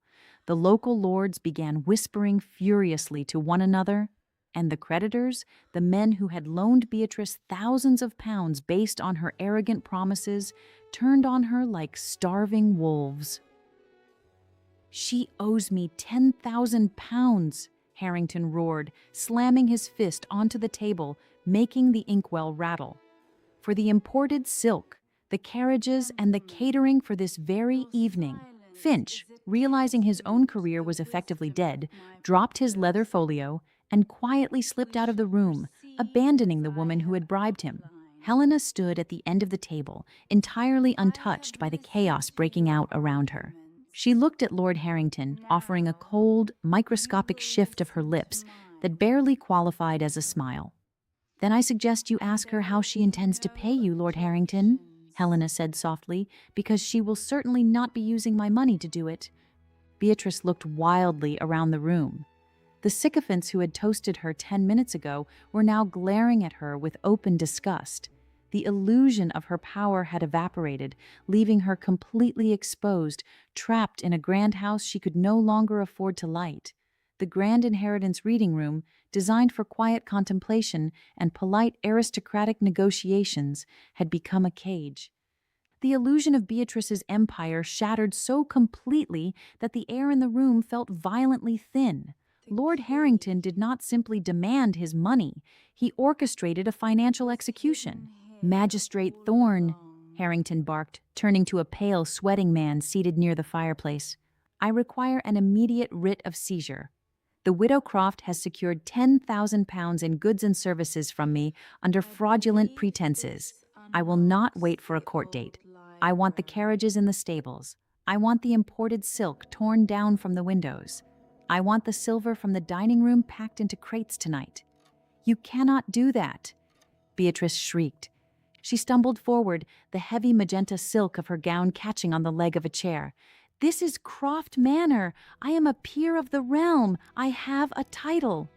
A: The local lords began whispering furiously to one another, and the creditors, the men who had loaned Beatrice thousands of pounds based on her arrogant promises, turned on her like starving wolves. "She owes me 10,000 pounds, Harrington roared, slamming his fist onto the table, making the inkwell rattle. "For the imported silk, the carriages, and the catering for this very evening." Finch, realizing his own career was effectively dead, dropped his leather folio and quietly slipped out of the room, abandoning the woman who had bribed him. Helena stood at the end of the table, entirely untouched by the chaos breaking out around her. She looked at Lord Harrington, offering a cold, microscopic shift of her lips that barely qualified as a smile. "Then I suggest you ask her how she intends to pay you, Lord Harrington," Helena said softly, "because she will certainly not be using my money to do it." Beatrice looked wildly around the room. The sycophants who had toasted her 10 minutes ago were now glaring at her with open disgust. The illusion of her power had evaporated, leaving her completely exposed, trapped in a grand house she could no longer afford to light. The grand inheritance reading room, designed for quiet contemplation and polite aristocratic negotiations, had become a cage. The illusion of Beatrice's empire shattered so completely that the air in the room felt violently thin. Lord Harrington did not simply demand his money, he orchestrated a financial execution. "Magistrate Thorne," Harrington barked, turning to a pale, sweating man seated near the fireplace, "I require an immediate writ of seizure. The widow Croft has secured 10,000 pounds in goods and services from me under fraudulent pretenses. I will not wait for a court date. I want the carriages in the stables. I want the imported silk torn down from the windows. I want the silver from the dining room packed into crates tonight." "You cannot do that," Beatrice shrieked. She stumbled forward, the heavy magenta silk of her gown catching on the leg of a chair. "This is Croft Manor. I am a peer of the realm. I have a title."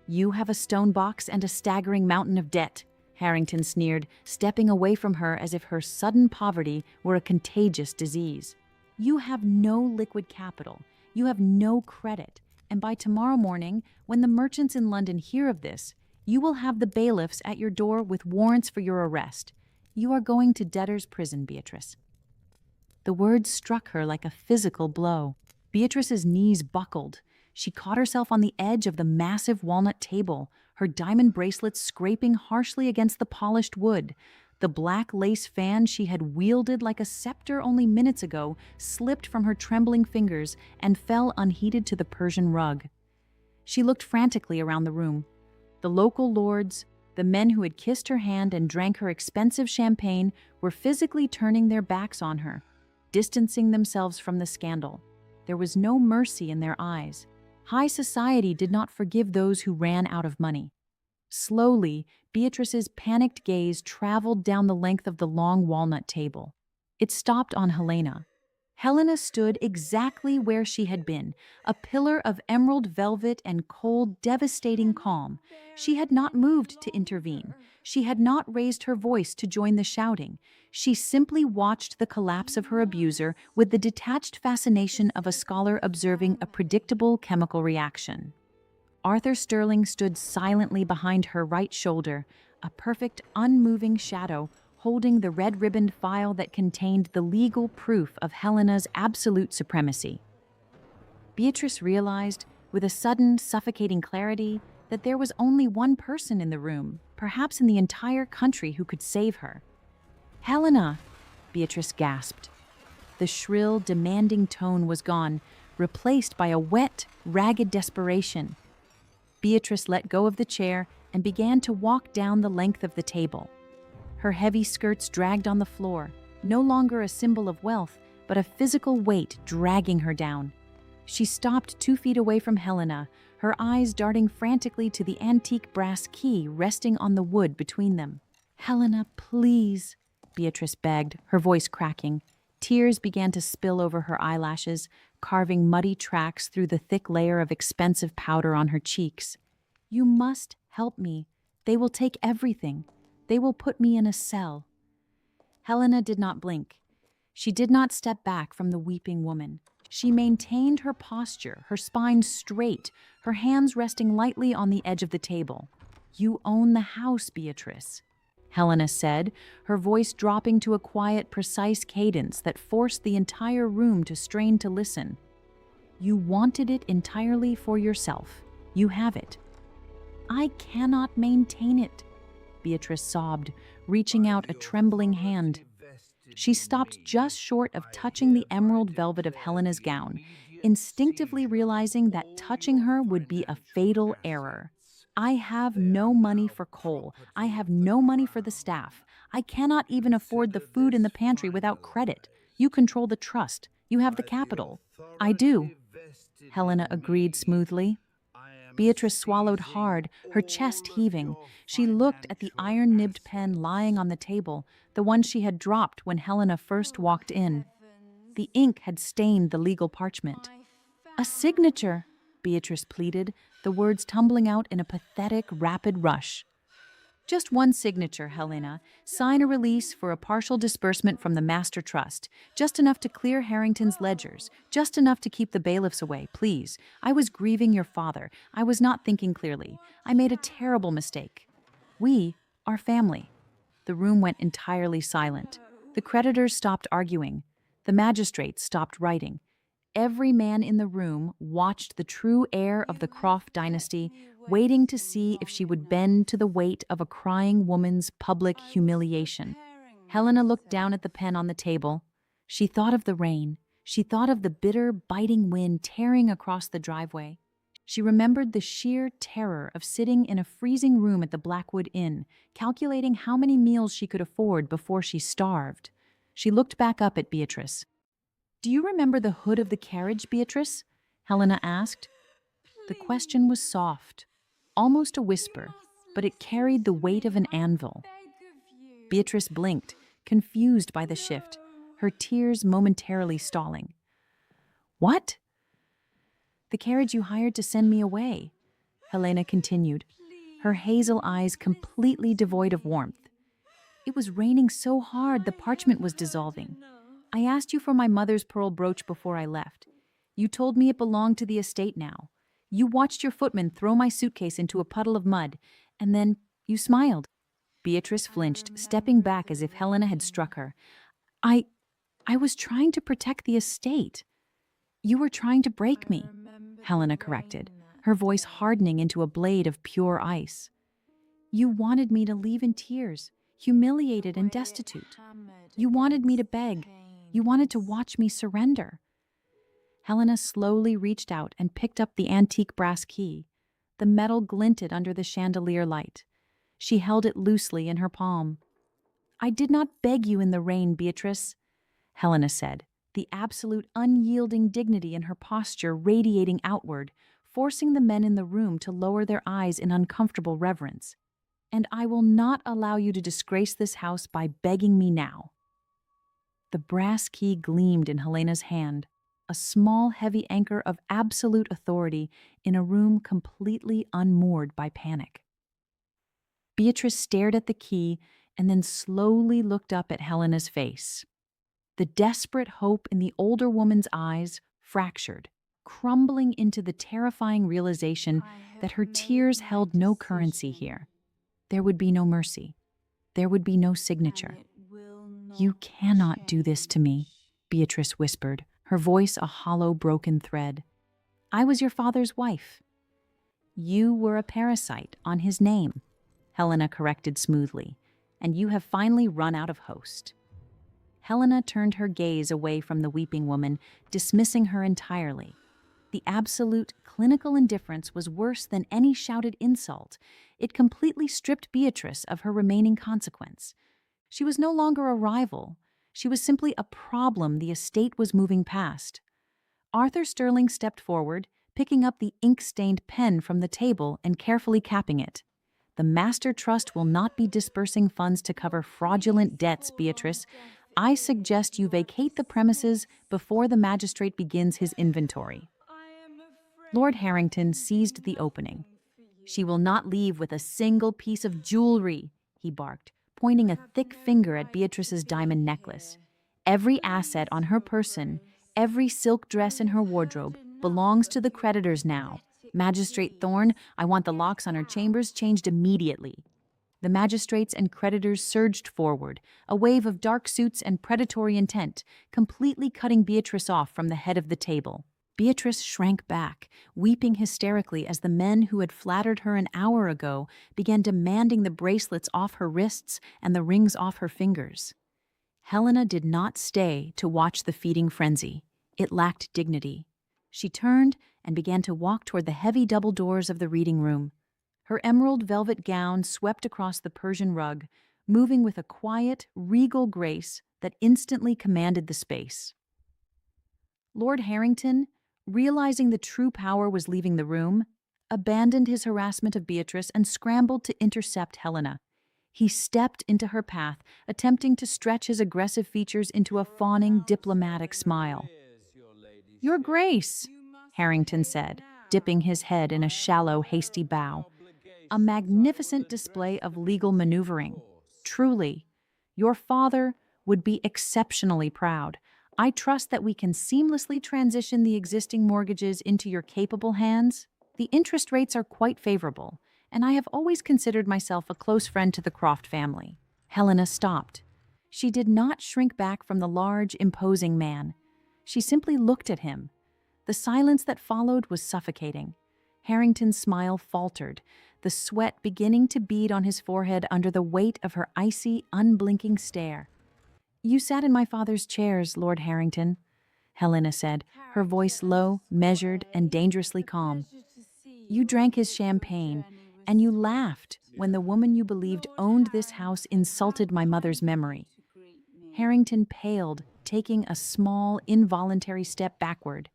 A: "You have a stone box and a staggering mountain of debt," Harrington sneered, stepping away from her as if her sudden poverty were a contagious disease. "You have no liquid capital. You have no credit. And by tomorrow morning, when the merchants in London hear of this, you will have the bailiffs at your door with warrants for your arrest. You are going to debtor's prison, Beatrice." The words struck her like a physical blow. Beatrice's knees buckled. She caught herself on the edge of the massive walnut table, her diamond bracelets scraping harshly against the polished wood. The black lace fan she had wielded like a scepter only minutes ago slipped from her trembling fingers and fell unheeded to the Persian rug. She looked frantically around the room. The local lords, The men who had kissed her hand and drank her expensive champagne were physically turning their backs on her, distancing themselves from the scandal. There was no mercy in their eyes. High society did not forgive those who ran out of money. Slowly, Beatrice's panicked gaze traveled down the length of the long walnut table. It stopped on Helena. Helena stood exactly where she had been, a pillar of emerald velvet and cold, devastating calm. She had not moved to intervene. She had not raised her voice to join the shouting. She simply watched the collapse of her abuser with the detached fascination of a scholar observing a predictable chemical reaction. Arthur Sterling stood silently behind her right shoulder, a perfect, unmoving shadow, holding the red-ribboned file that contained the legal proof of Helena's absolute supremacy. Beatrice realized, with a sudden, suffocating clarity, that there was only one person in the room, perhaps in the entire country, who could save her. "Helena!" Beatrice gasped. The shrill, demanding tone was gone, replaced by a wet, ragged desperation. Beatrice let go of the chair and began to walk down the length of the table. Her heavy skirts dragged on the floor, no longer a symbol of wealth, but a physical weight dragging her down. She stopped 2 feet away from Helena, her eyes darting frantically to the antique brass key resting on the wood between them. "Helena, please," Beatrice begged, her voice cracking. Tears began to spill over her eyelashes, carving muddy tracks through the thick layer of expensive powder on her cheeks. "You must help me. They will take everything. They will put me in a cell." Helena did not blink. She did not step back from the weeping woman. She maintained her posture, her spine straight, her hands resting lightly on the edge of the table. "You own the house, Beatrice," Helena said, her voice dropping to a quiet, precise cadence that forced the entire room to strain to listen. "You wanted it entirely for yourself. You have it." "I cannot maintain it," Beatrice sobbed, reaching out a trembling hand. She stopped just short of touching the emerald velvet of Helena's gown, instinctively realizing that touching her would be a fatal error. "I have no money for coal. I have no money for the staff. I cannot even afford the food in the pantry without credit. You control the trust. You have the capital." "I do," Helena agreed smoothly. Beatrice swallowed hard, her chest heaving. She looked at the iron-nibbed pen lying on the table, the one she had dropped when Helena first walked in. The ink had stained the legal parchment. "A signature," Beatrice pleaded, the words tumbling out in a pathetic, rapid rush. "Just one signature, Helena. Sign a release for a partial disbursement from the master trust. Just enough to clear Harrington's ledgers. Just enough to keep the bailiffs away, please. I was grieving your father. I was not thinking clearly. I made a terrible mistake. We are family." The room went entirely silent. The creditors stopped arguing. The magistrates stopped writing. Every man in the room watched the true heir of the Croft dynasty, waiting to see if she would bend to the weight of a crying woman's public humiliation. Helena looked down at the pen on the table. She thought of the rain. She thought of the bitter, biting wind tearing across the driveway. She remembered the sheer terror of sitting in a freezing room at the Blackwood Inn, calculating how many meals she could afford before she starved. She looked back up at Beatrice. "Do you remember the hood of the carriage, Beatrice?" Helena asked. The question was soft, almost a whisper, but it carried the weight of an anvil. Beatrice blinked, confused by the shift, her tears momentarily stalling. "What?" "The carriage you hired to send me away," Helena continued, her hazel eyes completely devoid of warmth. "It was raining so hard the parchment was dissolving. I asked you for my mother's pearl brooch before I left. You told me it belonged to the estate now. You watched your footman throw my suitcase into a puddle of mud, and then you smiled." Beatrice flinched, stepping back as if Helena had struck her. I was trying to protect the estate." "You were trying to break me," Helena corrected, her voice hardening into a blade of pure ice. "You wanted me to leave in tears, humiliated and destitute. You wanted me to beg. You wanted to watch me surrender." Helena slowly reached out and picked up the antique brass key. The metal glinted under the chandelier light. She held it loosely in her palm. "I did not beg you in the rain, Beatrice," Helena said, the absolute unyielding dignity in her posture radiating outward, forcing the men in the room to lower their eyes in uncomfortable reverence. "And I will not allow you to disgrace this house by begging me now." The brass key gleamed in Helena's hand, a small, heavy anchor of absolute authority in a room completely unmoored by panic. Beatrice stared at the key and then slowly looked up at Helena's face. The desperate hope in the older woman's eyes fractured, crumbling into the terrifying realization that her tears held no currency here. There would be no mercy. There would be no signature. "You cannot do this to me," Beatrice whispered, her voice a hollow, broken thread. "I was your father's wife." "You were a parasite on his name," Helena corrected smoothly, "and you have finally run out of host." Helena turned her gaze away from the weeping woman, dismissing her entirely. The absolute, clinical indifference was worse than any shouted insult. It completely stripped Beatrice of her remaining consequence. She was no longer a rival. She was simply a problem the estate was moving past. Arthur Sterling stepped forward, picking up the ink-stained pen from the table and carefully capping it. "The Master Trust will not be dispersing funds to cover fraudulent debts, Beatrice. I suggest you vacate the premises before the magistrate begins his inventory." Lord Harrington seized the opening. "She will not leave with a single piece of jewelry," he barked, pointing a thick finger at Beatrice's diamond necklace. "Every asset on her person, every silk dress in her wardrobe, belongs to the creditors now. Magistrate Thorne, I want the locks on her chambers changed immediately." The magistrates and creditors surged forward, a wave of dark suits and predatory intent, completely cutting Beatrice off from the head of the table. Beatrice shrank back, weeping hysterically as the men who had flattered her an hour ago began demanding the bracelets off her wrists and the rings off her fingers. Helena did not stay to watch the feeding frenzy. It lacked dignity. She turned and began to walk toward the heavy double doors of the reading room. Her emerald velvet gown swept across the Persian rug, moving with a quiet, regal grace that instantly commanded the space. Lord Harrington, realizing the true power was leaving the room, abandoned his harassment of Beatrice and scrambled to intercept Helena. He stepped into her path, attempting to stretch his aggressive features into a fawning, diplomatic smile. "Your Grace," Harrington said, dipping his head in a shallow, hasty bow. "A magnificent display of legal maneuvering. Truly, your father would be exceptionally proud. I trust that we can seamlessly transition the existing mortgages into your capable hands. The interest rates are quite favorable, and I have always considered myself a close friend to the Croft family." Helena stopped. She did not shrink back from the large, imposing man. She simply looked at him. The silence that followed was suffocating. Harrington's smile faltered, the sweat beginning to bead on his forehead under the weight of her icy, unblinking stare. "You sat in my father's chairs, Lord Harrington," Helena said, her voice low, measured, and dangerously calm. "You drank his champagne, and you laughed when the woman you believed owned this house insulted my mother's memory." Harrington paled, taking a small, involuntary step backward.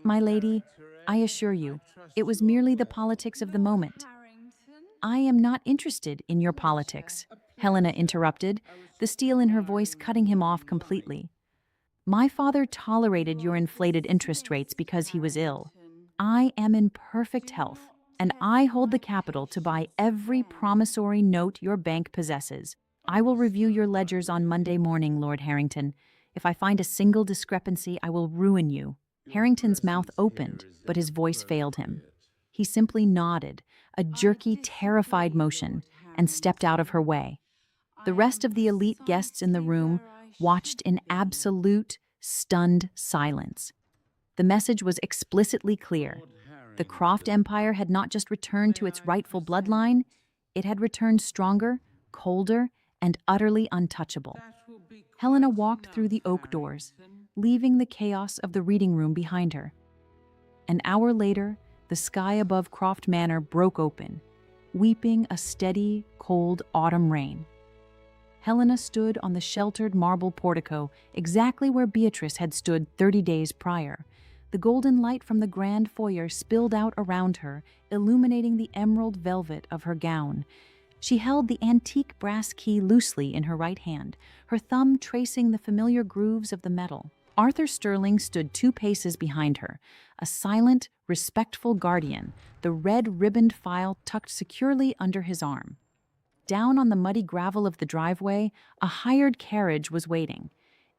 A: "My lady, I assure you, it was merely the politics of the moment." "I am not interested in your politics," Helena interrupted, the steel in her voice cutting him off completely. "My father tolerated your inflated interest rates because he was ill. I am in perfect health, and I hold the capital to buy every promissory note your bank possesses. I will review your ledgers on Monday morning, Lord Harrington. If I find a single discrepancy, I will ruin you." Harrington's mouth opened, but his voice failed him. He simply nodded, a jerky, terrified motion, and stepped out of her way. The rest of the elite guests in the room watched in absolute, stunned silence. The message was explicitly clear. The Croft Empire had not just returned to its rightful bloodline, it had returned stronger, colder, and utterly untouchable. Helena walked through the oak doors, leaving the chaos of the reading room behind her. An hour later, the sky above Croft Manor broke open. weeping a steady, cold autumn rain. Helena stood on the sheltered marble portico, exactly where Beatrice had stood 30 days prior. The golden light from the grand foyer spilled out around her, illuminating the emerald velvet of her gown. She held the antique brass key loosely in her right hand, her thumb tracing the familiar grooves of the metal. Arthur Sterling stood 2 paces behind her, a silent, respectful guardian, the red ribboned file tucked securely under his arm. Down on the muddy gravel of the driveway, a hired carriage was waiting.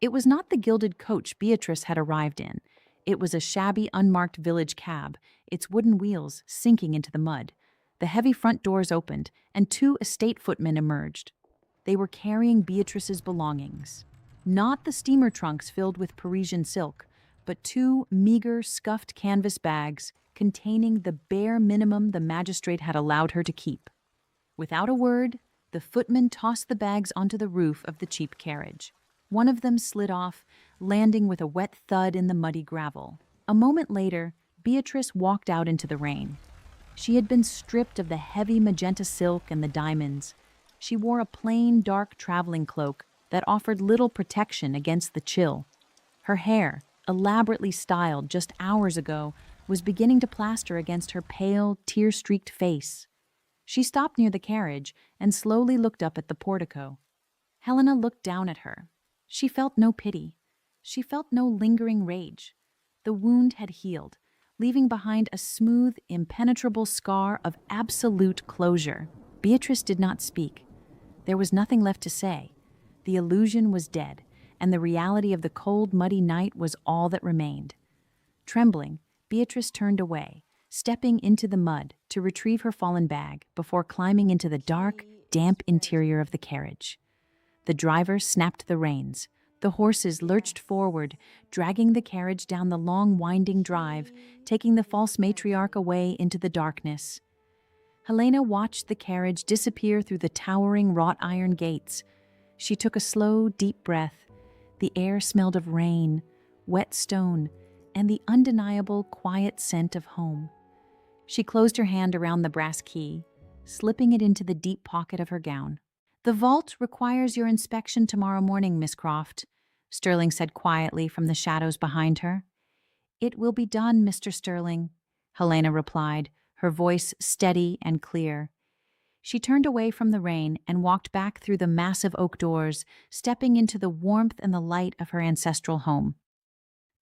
A: It was not the gilded coach Beatrice had arrived in. It was a shabby, unmarked village cab, its wooden wheels sinking into the mud. The heavy front doors opened, and 2 estate footmen emerged. They were carrying Beatrice's belongings. Not the steamer trunks filled with Parisian silk, but 2 meager, scuffed canvas bags containing the bare minimum the magistrate had allowed her to keep. Without a word, the footman tossed the bags onto the roof of the cheap carriage. One of them slid off, landing with a wet thud in the muddy gravel. A moment later, Beatrice walked out into the rain. She had been stripped of the heavy magenta silk and the diamonds. She wore a plain, dark traveling cloak that offered little protection against the chill. Her hair, elaborately styled just hours ago, was beginning to plaster against her pale, tear-streaked face. She stopped near the carriage and slowly looked up at the portico. Helena looked down at her. She felt no pity. She felt no lingering rage. The wound had healed, leaving behind a smooth, impenetrable scar of absolute closure. Beatrice did not speak. There was nothing left to say. The illusion was dead, and the reality of the cold, muddy night was all that remained. Trembling, Beatrice turned away, stepping into the mud to retrieve her fallen bag before climbing into the dark, damp interior of the carriage. The driver snapped the reins. The horses lurched forward, dragging the carriage down the long, winding drive, taking the false matriarch away into the darkness. Helena watched the carriage disappear through the towering wrought iron gates. She took a slow, deep breath. The air smelled of rain, wet stone, and the undeniable, quiet scent of home. She closed her hand around the brass key, slipping it into the deep pocket of her gown. "The vault requires your inspection tomorrow morning, Miss Croft," Sterling said quietly from the shadows behind her. "It will be done, Mr. Sterling," Helena replied, her voice steady and clear. She turned away from the rain and walked back through the massive oak doors, stepping into the warmth and the light of her ancestral home.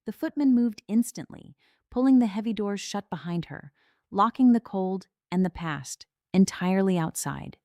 A: The footman moved instantly, pulling the heavy doors shut behind her, locking the cold and the past entirely outside.